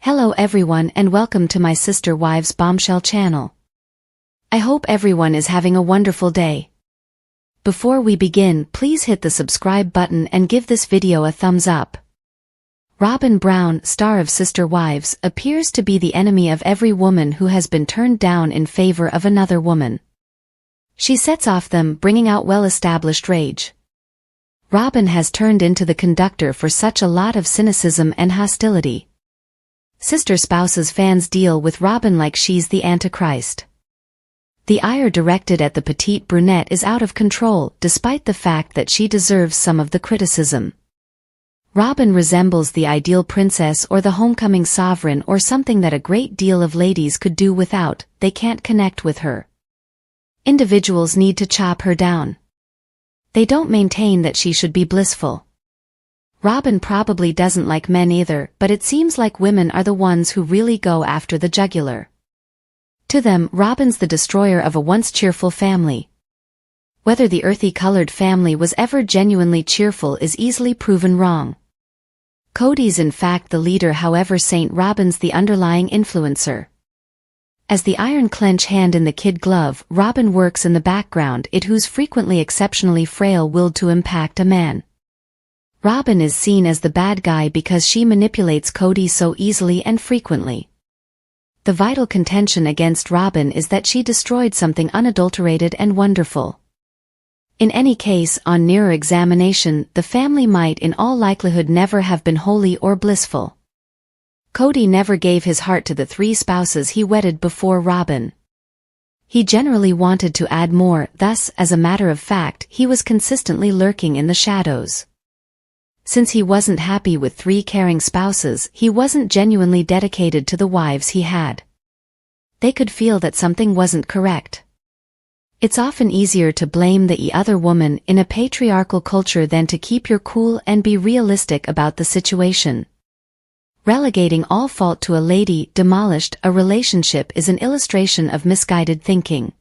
Hello everyone and welcome to my sister wives Bombshell channel. I hope everyone is having a wonderful day. Before we begin, please hit the subscribe button and give this video a thumbs up. ROBYN Brown, star of Sister Wives, appears to be the enemy of every woman who has been turned down in favor of another woman. She sets off them, bringing out well-established rage. ROBYN has turned into the conductor for such a lot of cynicism and hostility. Sister spouses fans deal with ROBYN like she's the Antichrist. The ire directed at the petite brunette is out of control, despite the fact that she deserves some of the criticism. ROBYN resembles the ideal princess or the homecoming sovereign, or something that a great deal of ladies could do without. They can't connect with her. Individuals need to chop her down. They don't maintain that she should be blissful. ROBYN probably doesn't like men either, but it seems like women are the ones who really go after the jugular. To them, ROBYN's the destroyer of a once cheerful family. Whether the earthy-colored family was ever genuinely cheerful is easily proven wrong. Cody's in fact the leader, however St. ROBYN's the underlying influencer. As the iron clench hand in the kid glove, ROBYN works in the background, it who's frequently exceptionally frail-willed to impact a man. ROBYN is seen as the bad guy because she manipulates Cody so easily and frequently. The vital contention against ROBYN is that she destroyed something unadulterated and wonderful. In any case, on nearer examination, the family might in all likelihood never have been holy or blissful. Cody never gave his heart to the three spouses he wedded before ROBYN. He generally wanted to add more, thus, as a matter of fact, he was consistently lurking in the shadows. Since he wasn't happy with three caring spouses, he wasn't genuinely dedicated to the wives he had. They could feel that something wasn't correct. It's often easier to blame the other woman in a patriarchal culture than to keep your cool and be realistic about the situation. Relegating all fault to a lady demolished a relationship is an illustration of misguided thinking.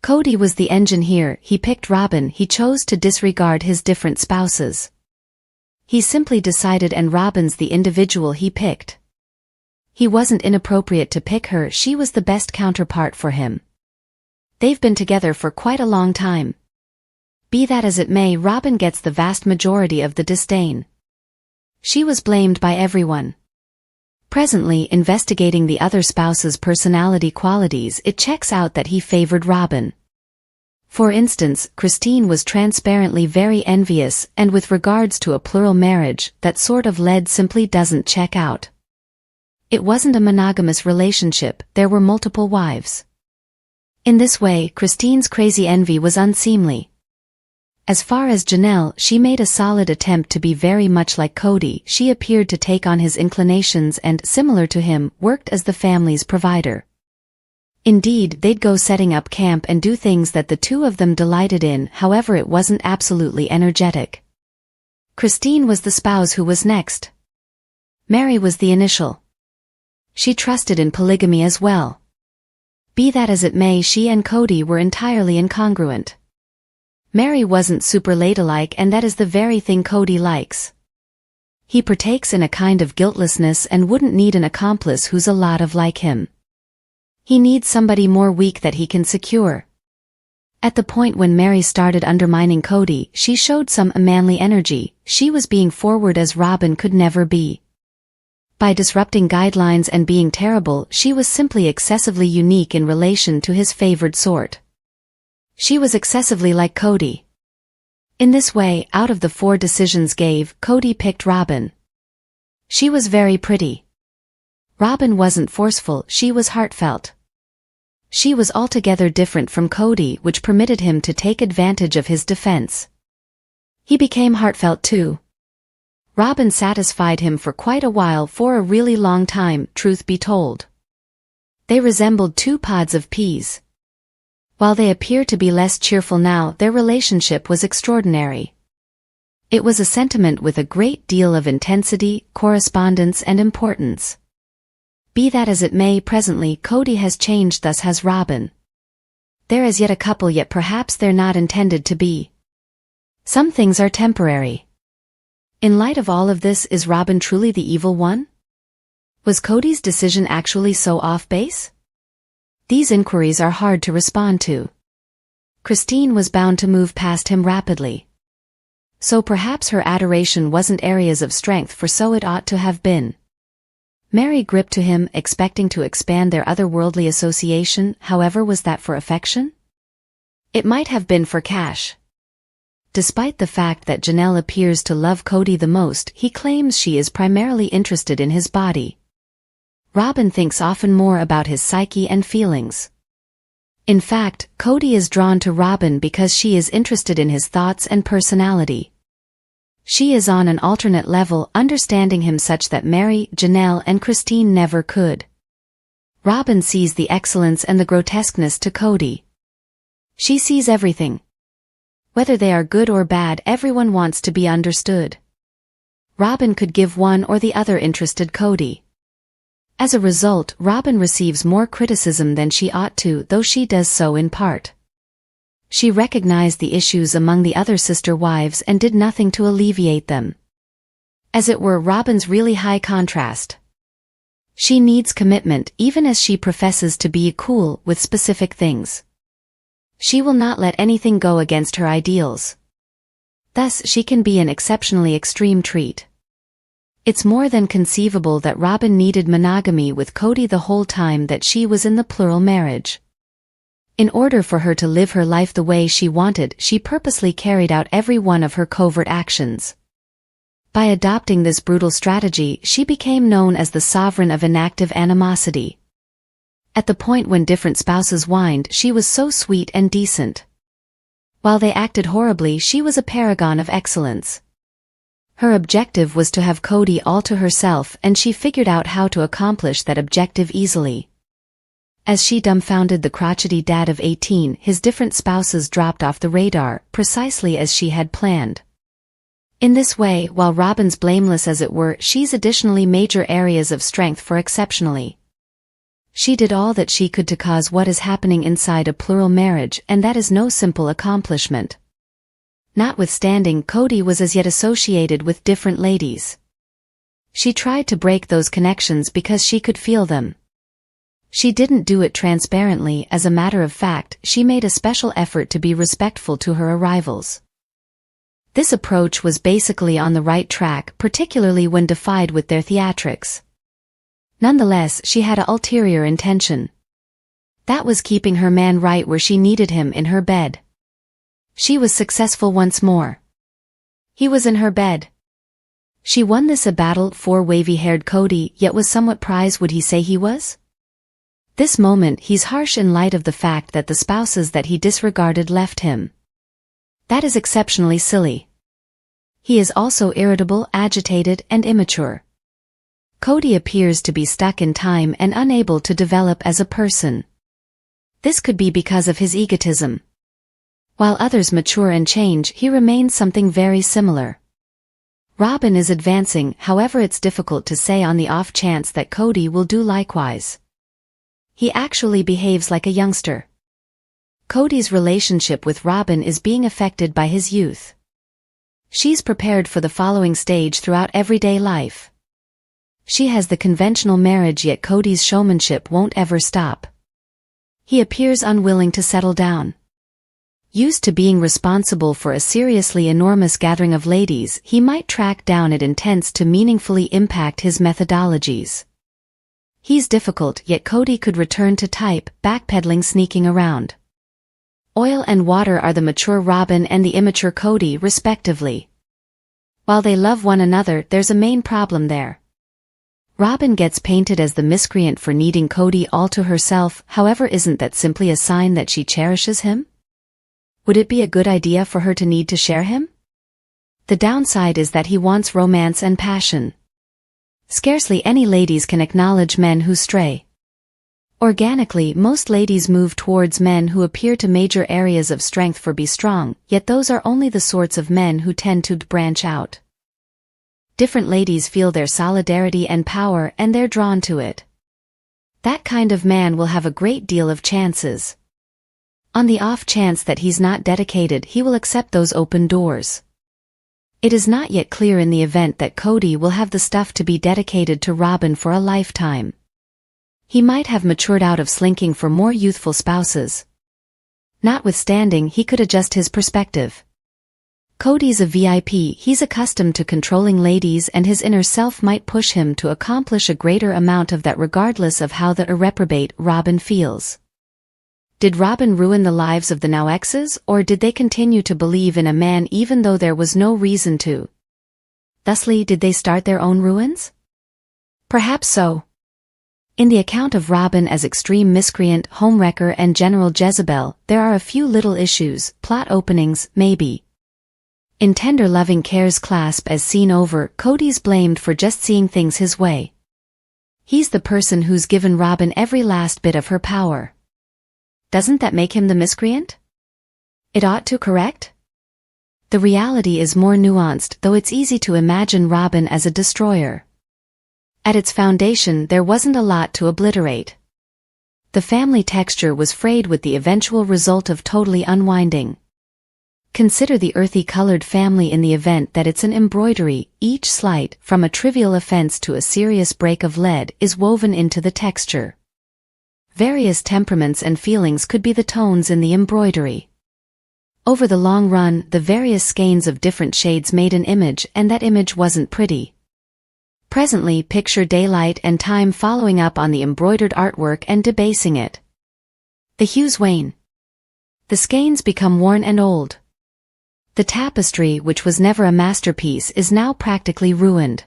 Cody was the engine here. He picked ROBYN. He chose to disregard his different spouses. He simply decided, and ROBYN's the individual he picked. He wasn't inappropriate to pick her, she was the best counterpart for him. They've been together for quite a long time. Be that as it may, ROBYN gets the vast majority of the disdain. She was blamed by everyone. Presently investigating the other spouse's personality qualities, it checks out that he favored ROBYN. For instance, Christine was transparently very envious, and with regards to a plural marriage, that sort of lead simply doesn't check out. It wasn't a monogamous relationship, there were multiple wives. In this way, Christine's crazy envy was unseemly. As far as Janelle, she made a solid attempt to be very much like Cody. She appeared to take on his inclinations and, similar to him, worked as the family's provider. Indeed, they'd go setting up camp and do things that the two of them delighted in, however it wasn't absolutely energetic. Christine was the spouse who was next. Mary was the initial. She trusted in polygamy as well. Be that as it may, she and Cody were entirely incongruent. Mary wasn't super ladylike, and that is the very thing Cody likes. He partakes in a kind of guiltlessness and wouldn't need an accomplice who's a lot of like him. He needs somebody more weak that he can secure. At the point when Mary started undermining Cody, she showed some unmanly energy. She was being forward as ROBYN could never be. By disrupting guidelines and being terrible, she was simply excessively unique in relation to his favored sort. She was excessively like Cody. In this way, out of the four decisions gave, Cody picked ROBYN. She was very pretty. ROBYN wasn't forceful, she was heartfelt. She was altogether different from Cody, which permitted him to take advantage of his defense. He became heartfelt too. ROBYN satisfied him for quite a while, for a really long time, truth be told. They resembled two pods of peas. While they appear to be less cheerful now, their relationship was extraordinary. It was a sentiment with a great deal of intensity, correspondence and importance. Be that as it may, presently Cody has changed, thus has ROBYN. They're as yet a couple, yet perhaps they're not intended to be. Some things are temporary. In light of all of this, is ROBYN truly the evil one? Was Cody's decision actually so off base? These inquiries are hard to respond to. Christine was bound to move past him rapidly. So perhaps her adoration wasn't areas of strength, for so it ought to have been. Mary gripped to him, expecting to expand their otherworldly association. However, was that for affection? It might have been for cash. Despite the fact that Janelle appears to love Cody the most, he claims she is primarily interested in his body. Robyn thinks often more about his psyche and feelings. In fact, Cody is drawn to Robyn because she is interested in his thoughts and personality. She is on an alternate level, understanding him such that Mary, Janelle and Christine never could. Robyn sees the excellence and the grotesqueness to Cody. She sees everything. Whether they are good or bad, everyone wants to be understood. Robyn could give one or the other interested Cody. As a result, Robyn receives more criticism than she ought to, though she does so in part. She recognized the issues among the other sister wives and did nothing to alleviate them. As it were, Robyn's really high contrast. She needs commitment, even as she professes to be cool with specific things. She will not let anything go against her ideals. Thus, she can be an exceptionally extreme treat. It's more than conceivable that Robyn needed monogamy with Cody the whole time that she was in the plural marriage. In order for her to live her life the way she wanted, she purposely carried out every one of her covert actions. By adopting this brutal strategy, she became known as the sovereign of inactive animosity. At the point when different spouses whined, she was so sweet and decent. While they acted horribly, she was a paragon of excellence. Her objective was to have Cody all to herself, and she figured out how to accomplish that objective easily. As she dumbfounded the crotchety dad of 18, his different spouses dropped off the radar, precisely as she had planned. In this way, while Robyn's blameless as it were, she's additionally major areas of strength for exceptionally. She did all that she could to cause what is happening inside a plural marriage, and that is no simple accomplishment. Notwithstanding, Cody was as yet associated with different ladies. She tried to break those connections because she could feel them. She didn't do it transparently. As a matter of fact, she made a special effort to be respectful to her arrivals. This approach was basically on the right track, particularly when defied with their theatrics. Nonetheless, she had an ulterior intention. That was keeping her man right where she needed him, in her bed. She was successful once more. He was in her bed. She won this a battle for wavy-haired Cody, yet was somewhat prized. Would he say he was? This moment he's harsh in light of the fact that the spouses that he disregarded left him. That is exceptionally silly. He is also irritable, agitated, and immature. Cody appears to be stuck in time and unable to develop as a person. This could be because of his egotism. While others mature and change, he remains something very similar. Robyn is advancing, however it's difficult to say on the off chance that Cody will do likewise. He actually behaves like a youngster. Cody's relationship with Robyn is being affected by his youth. She's prepared for the following stage throughout everyday life. She has the conventional marriage, yet Cody's showmanship won't ever stop. He appears unwilling to settle down. Used to being responsible for a seriously enormous gathering of ladies, he might track down it intents to meaningfully impact his methodologies. He's difficult, yet Cody could return to type, backpedaling, sneaking around. Oil and water are the mature Robyn and the immature Cody, respectively. While they love one another, there's a main problem there. Robyn gets painted as the miscreant for needing Cody all to herself. However, isn't that simply a sign that she cherishes him? Would it be a good idea for her to need to share him? The downside is that he wants romance and passion. Scarcely any ladies can acknowledge men who stray. Organically, most ladies move towards men who appear to major areas of strength for be strong, yet those are only the sorts of men who tend to branch out. Different ladies feel their solidarity and power, and they're drawn to it. That kind of man will have a great deal of chances. On the off chance that he's not dedicated, he will accept those open doors. It is not yet clear in the event that Cody will have the stuff to be dedicated to Robyn for a lifetime. He might have matured out of slinking for more youthful spouses. Notwithstanding, he could adjust his perspective. Cody's a VIP, he's accustomed to controlling ladies, and his inner self might push him to accomplish a greater amount of that regardless of how the reprobate Robyn feels. Did Robyn ruin the lives of the now exes, or did they continue to believe in a man even though there was no reason to? Thusly, did they start their own ruins? Perhaps so. In the account of Robyn as extreme miscreant, homewrecker and general Jezebel, there are a few little issues, plot openings, maybe. In tender loving care's clasp as seen over, Cody's blamed for just seeing things his way. He's the person who's given Robyn every last bit of her power. Doesn't that make him the miscreant? It ought to, correct? The reality is more nuanced, though it's easy to imagine Robyn as a destroyer. At its foundation there wasn't a lot to obliterate. The family texture was frayed with the eventual result of totally unwinding. Consider the earthy-colored family in the event that it's an embroidery, each slight, from a trivial offense to a serious break of lead, is woven into the texture. Various temperaments and feelings could be the tones in the embroidery. Over the long run, the various skeins of different shades made an image, and that image wasn't pretty. Presently, picture daylight and time following up on the embroidered artwork and debasing it. The hues wane. The skeins become worn and old. The tapestry, which was never a masterpiece, is now practically ruined.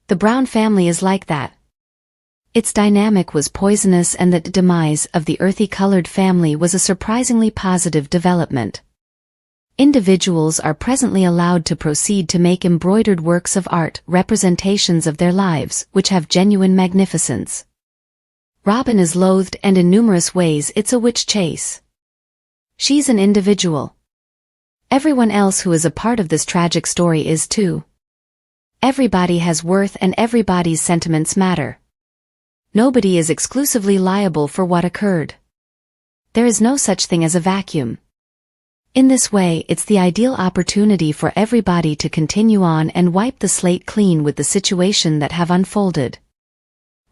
The Brown family is like that. Its dynamic was poisonous, and the demise of the earthy-colored family was a surprisingly positive development. Individuals are presently allowed to proceed to make embroidered works of art, representations of their lives, which have genuine magnificence. Robyn is loathed, and in numerous ways it's a witch chase. She's an individual. Everyone else who is a part of this tragic story is too. Everybody has worth, and everybody's sentiments matter. Nobody is exclusively liable for what occurred. There is no such thing as a vacuum. In this way, it's the ideal opportunity for everybody to continue on and wipe the slate clean with the situation that have unfolded.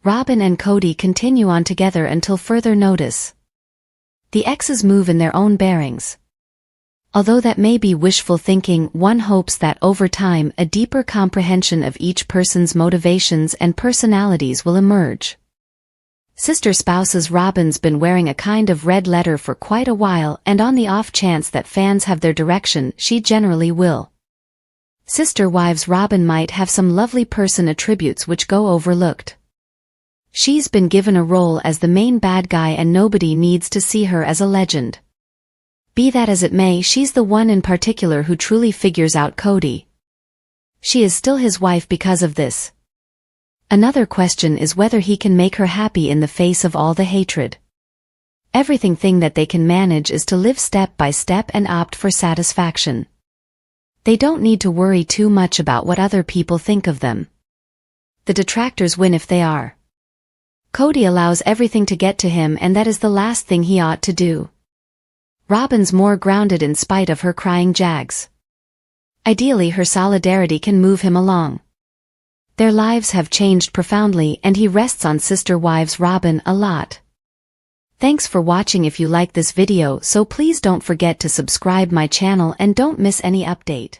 Robyn and Cody continue on together until further notice. The exes move in their own bearings. Although that may be wishful thinking, one hopes that over time a deeper comprehension of each person's motivations and personalities will emerge. Sister spouses Robyn's been wearing a kind of red letter for quite a while, and on the off chance that fans have their direction, she generally will. Sister wives Robyn might have some lovely person attributes which go overlooked. She's been given a role as the main bad guy, and nobody needs to see her as a legend. Be that as it may, she's the one in particular who truly figures out Cody. She is still his wife because of this. Another question is whether he can make her happy in the face of all the hatred. Everything that they can manage is to live step by step and opt for satisfaction. They don't need to worry too much about what other people think of them. The detractors win if they are. Cody allows everything to get to him, and that is the last thing he ought to do. Robyn's more grounded in spite of her crying jags. Ideally, her solidarity can move him along. Their lives have changed profoundly, and he rests on sister wives Robyn a lot. Thanks for watching. If you like this video, so please don't forget to subscribe my channel and don't miss any update.